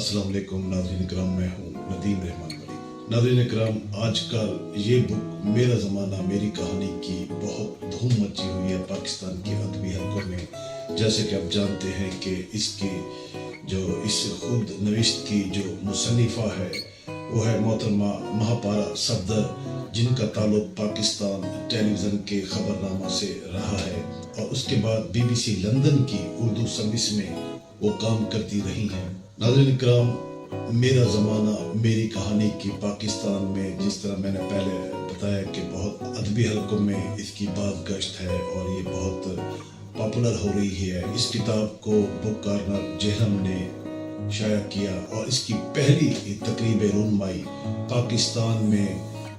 अस्सलाम वालेकुम नाज़रीन इकराम, मैं हूँ नदीम रहमान मलिक। नाज़रीन इकराम, आजकल ये बुक मेरा ज़माना मेरी कहानी की बहुत धूम मची हुई है पाकिस्तान के अदबी हलकों में। जैसे कि आप जानते हैं कि इसकी जो इस खुद नविश्त की जो मुसन्निफ़ा है वो है मोहतरमा महापारा सफदर, जिनका ताल्लुक पाकिस्तान टेलीविज़न के खबरनामा से रहा है और उसके बाद BBC लंदन की उर्दू सर्विस में वो काम करती रही हैं। नाज़रीन इकराम, मेरा ज़माना मेरी कहानी की पाकिस्तान में, जिस तरह मैंने पहले बताया कि बहुत अदबी हलकों में इसकी बाज़गश्त है और ये बहुत पॉपुलर हो रही है। इस किताब को बुक कॉर्नर जेहलम ने शाया किया और इसकी पहली तकरीब रूनमाई पाकिस्तान में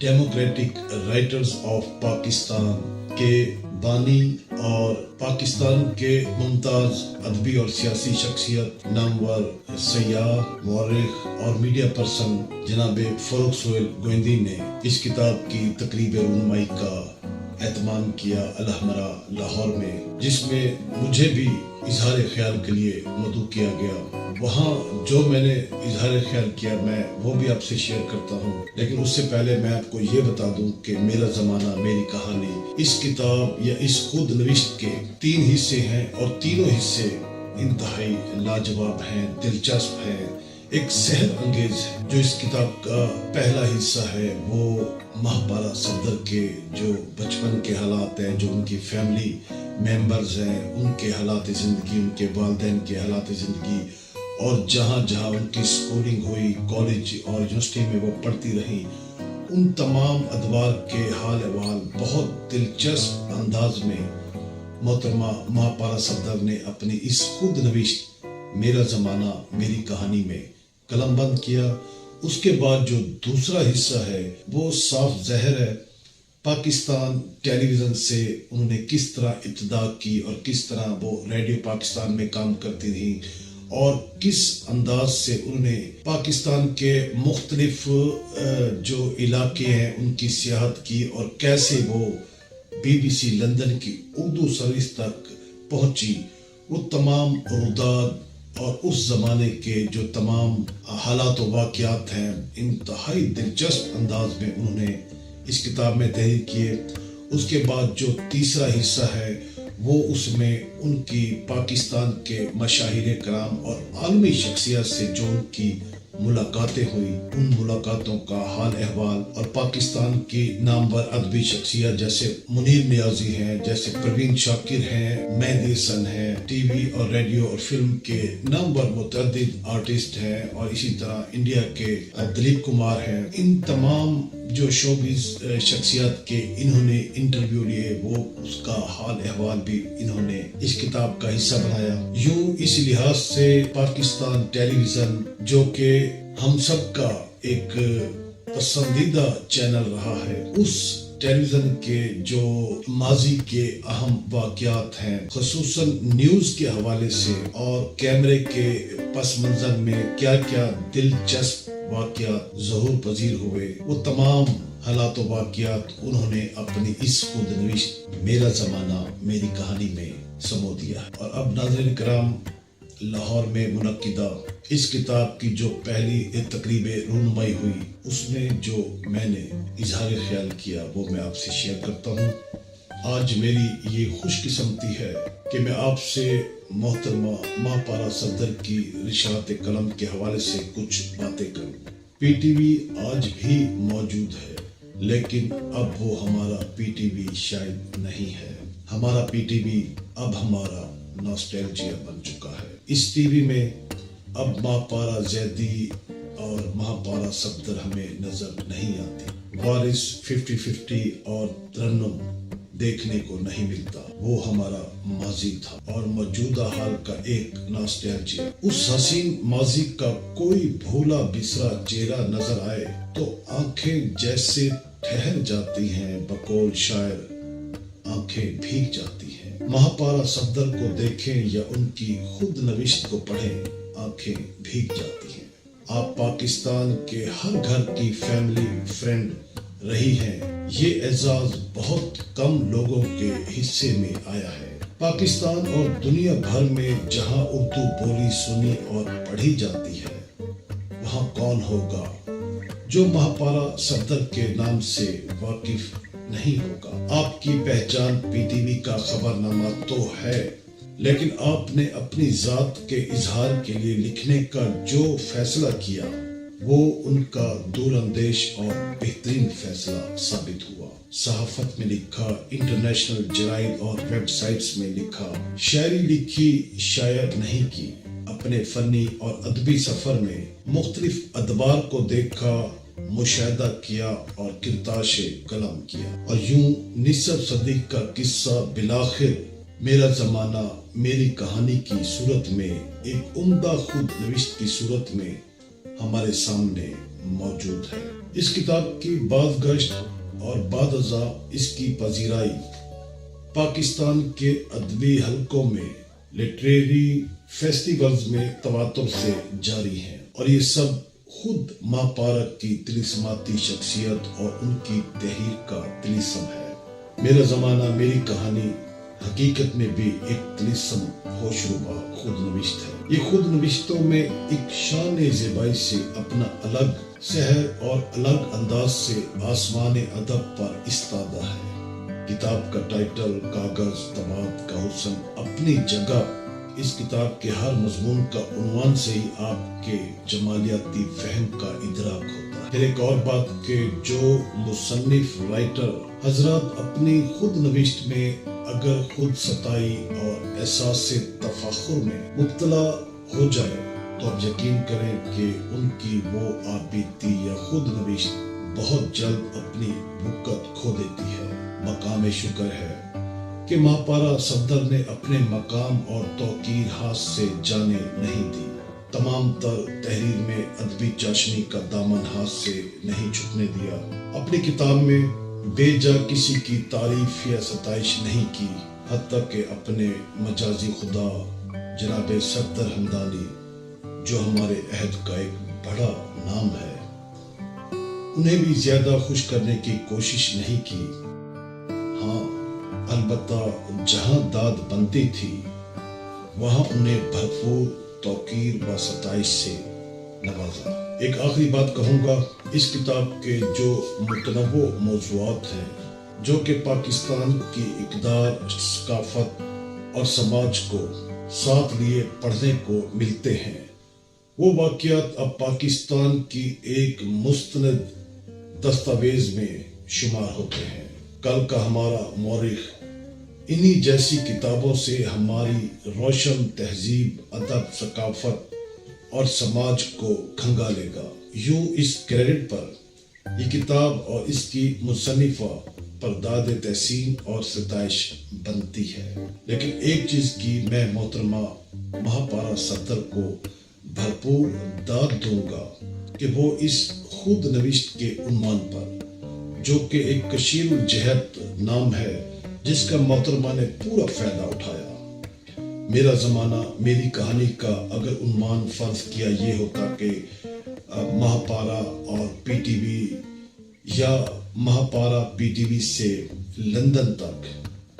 डेमोक्रेटिक राइटर्स ऑफ पाकिस्तान के बानी और पाकिस्तान के मुमताज़ अदबी और सियासी शख्सियत नामवर सयाह, मौरिख और मीडिया पर्सन जनाब फ़रूख सोहेल गोविंदी ने इस किताब की तकरीब रूनमाई का एहतमाम किया अलहमरा लाहौर में, जिसमें मुझे भी इजहार ख्याल के लिए मदऊ किया गया। वहाँ जो मैंने इजहार ख्याल किया मैं वो भी आपसे शेयर करता हूँ, लेकिन उससे पहले मैं आपको ये बता दूँ कि मेरा ज़माना मेरी कहानी इस किताब या इस खुद नविश्त के 3 हिस्से हैं और तीनों हिस्से इंतहाई लाजवाब हैं, दिलचस्प हैं, एक सहर अंगेज है। जो इस किताब का पहला हिस्सा है वो महापारा सफदर के जो बचपन के हालात हैं, जो उनकी फैमिली मेंबर्स हैं, उनके हालात ज़िंदगी, उनके वालिदैन के हालात ज़िंदगी और जहाँ जहाँ उनकी स्कूलिंग हुई, कॉलेज और यूनिवर्सिटी में वो पढ़ती रही, उन तमाम अदवार के हाल अहवाल बहुत दिलचस्प अंदाज में मोहतरमा महापारा सफदर ने अपनी इस खुद नविश्त मेरा ज़माना मेरी कहानी में कलमबंद किया। उसके बाद जो दूसरा हिस्सा है वो साफ ज़हर है पाकिस्तान टेलीविज़न से उन्होंने किस तरह इब्तिदा की और किस तरह वो रेडियो पाकिस्तान में काम करती रही और किस अंदाज से उन्होंने पाकिस्तान के मुख्तलिफ जो इलाके हैं उनकी सियाहत की और कैसे वो BBC लंदन की उर्दू सर्विस तक पहुंची। वो तमाम रुदाद और उस ज़माने के जो तमाम हालात व वाक़यात हैं इंतहाई दिलचस्प अंदाज में उन्होंने इस किताब में तहरीर किए। उसके बाद जो तीसरा हिस्सा है वो उसमें उनकी पाकिस्तान के मशाहिर कराम और आलमी शख्सियत से जो उनकी मुलाकातें हुई, उन मुलाकातों का हाल अहवाल और पाकिस्तान की नामवर अदबी शख्सियत जैसे मुनीर नियाज़ी हैं, जैसे परवीन शाकिर हैं, मेहदी हसन हैं, TV और रेडियो और फिल्म के नामवर मुतअद्दिद आर्टिस्ट हैं और इसी तरह इंडिया के दिलीप कुमार हैं। इन तमाम जो शोबिज़ शख्सियत के इन्होंने इंटरव्यू लिए, वो उसका हाल अहवाल भी इन्होंने इस किताब का हिस्सा बनाया। यूं इस लिहाज से पाकिस्तान टेलीविज़न जो कि हम सब का एक पसंदीदा चैनल रहा है, उस टेलीविज़न के जो माजी के अहम वाक़यात हैं, ख़ुसूसन न्यूज़ के हवाले से और कैमरे के पस मंज़र में क्या क्या दिलचस्प वाक़यात ज़हूर पजीर हुए, वो तमाम हालात व वाक़यात उन्होंने अपनी इस खुद नविश्त मेरा ज़माना मेरी कहानी में समो दिया है। और अब नाज़रीन कराम, लाहौर में मुनक्किदा इस किताब की जो पहली तकरीब रूनमाई हुई उसमें जो मैंने इजहार ख्याल किया वो मैं आपसे शेयर करता हूँ। आज मेरी ये खुशकिस्मती है कि मैं आपसे मोहतरमा महापारा सफदर की रिशात कलम के हवाले से कुछ बातें करूँ। PTV आज भी मौजूद है, लेकिन अब वो हमारा PTV शायद नहीं है। हमारा PTV अब हमारा नॉस्टैल्जिया बन चुका है। इस TV में अब महापारा जैदी और महापारा सफदर हमें नजर नहीं आती। वारिस 50-50 और तरन्नुम देखने को नहीं मिलता। वो हमारा माजी था और मौजूदा हाल का एक नॉस्टैल्जिया। उस हसीन माजी का कोई भूला बिसरा चेहरा नजर आए तो आंखें जैसे ठहर जाती हैं, बकौल शायर आंखें भीग जाती हैं। महापारा सफदर को देखें या उनकी खुद नविश्त को पढ़ें, आंखें भीग जाती हैं। आप पाकिस्तान के हर घर की फैमिली फ्रेंड रही हैं। ये एजाज बहुत कम लोगों के हिस्से में आया है। पाकिस्तान और दुनिया भर में जहां उर्दू बोली सुनी और पढ़ी जाती है, वहाँ कौन होगा जो महापारा सफदर के नाम से वाकिफ नहीं होगा। आपकी पहचान पीटीवी का खबरनामा तो है, लेकिन आपने अपनी जात के इजहार के लिए लिखने का जो फैसला किया वो उनका दूरअंदेश और बेहतरीन फैसला साबित हुआ। सहाफत में लिखा, इंटरनेशनल जराइद और वेबसाइट्स में लिखा, शायरी लिखी, शायर नहीं की। अपने फनी और अदबी सफर में मुख्तलिफ अदबार को देखा, मुशाहिदा किया और किरताशे कलम किया, और यूं निसब सदी का किस्सा बिलाखिर मेरा जमाना मेरी कहानी की सूरत में, एक उम्दा खुद नविश्त की सूरत में हमारे सामने मौजूद है। इस किताब की बाज़गश्त और बादअज़ा इसकी पजीराई पाकिस्तान के अदबी हलकों में, लिटरेरी फेस्टिवल्स में तवातुर से जारी है, और ये सब खुद माँ पारक की तिलिस्माती शख्सियत और उनकी तहरीर का तिलिस्म है। मेरा जमाना मेरी कहानी हकीकत में भी एक तिलिस्म होशरुबा खुद नविश्त है। ये खुद नविश्तों में एक शान ज़ेबाई से अपना अलग शहर और अलग अंदाज से आसमान अदब पर इस्तादा है। किताब का टाइटल, कागज, तबाद का हुस्न अपनी जगह। इस किताब के हर मजमून का उन्वान से ही आपके जमालियाती फहम का इदराक होता है। फिर एक और बात के जो मुसन्निफ राइटर हजरत अपनी खुद नविश्त में अगर खुद सताई और एहसास से तफाखुर में मुब्तला हो जाए तो आप यकीन करें कि उनकी वो आबिदी या खुद नविश्त बहुत जल्द अपनी बुकत खो देती है। मकाम शुक्र है कि महापारा सफदर ने अपने मकाम और तौकीर हाथ से जाने नहीं दी। तमाम तर तहरीर में अदबी चाशनी का दामन हाथ से नहीं झुकने दिया। अपनी किताब में बेजा किसी की तारीफ या सताइश नहीं की, हत्ता के अपने मजाजी खुदा जनाब सफदर हमदानी, जो हमारे अहद का एक बड़ा नाम है, उन्हें भी ज्यादा खुश करने की कोशिश नहीं की। हाँ, अलबत्ता जहां दाद बनती थी वहां उन्हें भरपूर तौकीर व सताइश से नवाजा। एक आखिरी बात कहूँगा, इस किताब के जो मुतनव्वो मौज़ूआत हैं जो कि पाकिस्तान की इक़दार, सकाफ़त और समाज को साथ लिए पढ़ने को मिलते हैं, वो वाक़ियात अब पाकिस्तान की एक मुस्तनद दस्तावेज़ में शुमार होते हैं। कल का हमारा मौरिख इन्हीं जैसी किताबों से हमारी रोशन तहजीब, अदब, सकाफ़त और समाज को खंगा लेगा। यूं इस क्रेडिट पर ये किताब और इसकी मुसन्निफा पर दाद तहसीन और सताइश बनती है, लेकिन एक चीज की मैं मोहतरमा महापारा सफदर को भरपूर दाद दूंगा कि वो इस खुद नविश्त के उन्वान पर, जो कि एक कशीरुल जहत नाम है जिसका मोहतरमा ने पूरा फायदा उठाया, मेरा ज़माना मेरी कहानी का अगर उन्वान फर्ज किया ये होता कि महापारा और पीटीवी या महापारा पीटीवी से लंदन तक,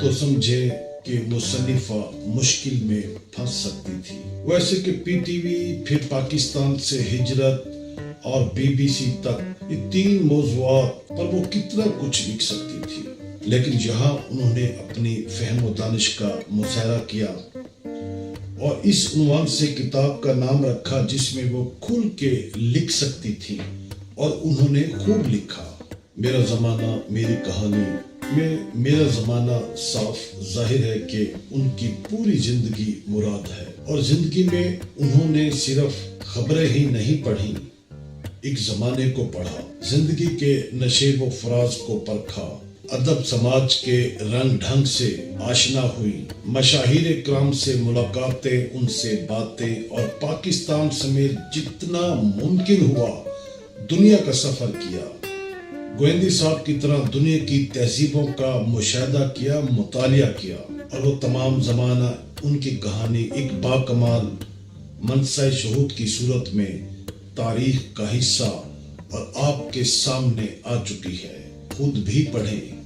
तो समझे कि मुसन्निफा मुश्किल में फंस सकती थी। वैसे कि पीटीवी, फिर पाकिस्तान से हिजरत और बीबीसी तक, ये तीन मौज़ूआत पर वो कितना कुछ लिख सकती थी, लेकिन यहाँ उन्होंने अपनी फहम व दानिश का मुजाहरा किया और इस उन्वान से किताब का नाम रखा जिसमें वो खुल के लिख सकती थी, और उन्होंने खूब लिखा। मेरा ज़माना मेरी कहानी में मेरा ज़माना साफ जाहिर है कि उनकी पूरी जिंदगी मुराद है, और जिंदगी में उन्होंने सिर्फ खबरें ही नहीं पढ़ी, एक ज़माने को पढ़ा, जिंदगी के नशेब व फराज को परखा, अदब समाज के रंग ढंग से आशना हुई, मशाहिर इकराम से मुलाकातें, उनसे बातें, और पाकिस्तान समेत जितना मुमकिन हुआ दुनिया का सफर किया। गोविंदी साहब की तरह दुनिया की तहजीबों का मुशाहिदा किया, मुतालिया किया, और वो तमाम ज़माना उनकी कहानी एक बाकमाल मनसा शहूद की सूरत में तारीख का हिस्सा और आपके सामने आ चुकी है। खुद भी पढ़ें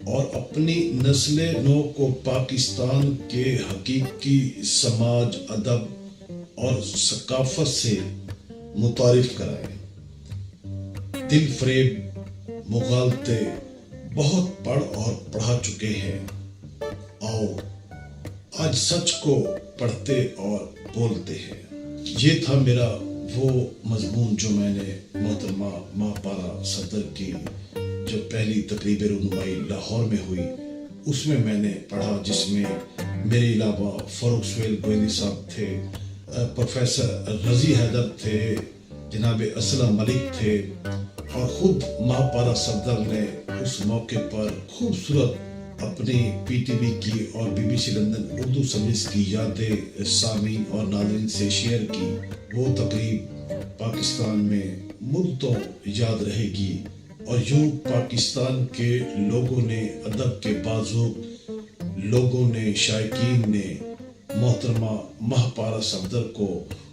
और अपनी नस्ल नौ को पाकिस्तान के हकीकी समाज, अदब और सकाफत से متعارف کرائیں۔ دل فریب مغالطے بہت پڑھ اور پڑھا چکے ہیں، آؤ آج سچ کو پڑھتے اور بولتے ہیں۔ یہ تھا میرا وہ مضمون جو میں نے محترمہ ماہپارہ صدر کی جو پہلی تقریب رونمائی لاہور میں ہوئی اس میں نے پڑھا، جس میں میرے علاوہ فاروق سہیل گوہندی صاحب تھے، پروفیسر رضی حیدر تھے، جناب اسلم ملک تھے، اور خود ماہپارہ صدر نے اس موقع پر خوبصورت اپنی پی ٹی وی کی اور B B C London Urdu service کی یادیں سامعین اور ناظرین سے شیئر کی۔ وہ تقریب پاکستان میں مدتوں یاد رہے گی، اور یوں پاکستان کے لوگوں نے، ادب کے بازو لوگوں نے، شائقین نے محترمہ ماہپارہ صدر کو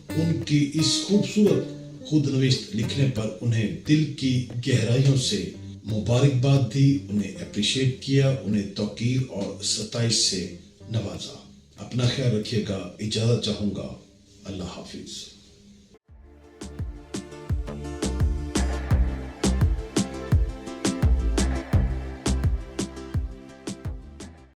ان کی اس خوبصورت خود نوشت لکھنے پر انہیں دل کی گہرائیوں سے مبارکباد دی، انہیں اپریشیٹ کیا، انہیں توقیر اور ستائش سے نوازا۔ اپنا خیال رکھیے گا، اجازت چاہوں گا، اللہ حافظ۔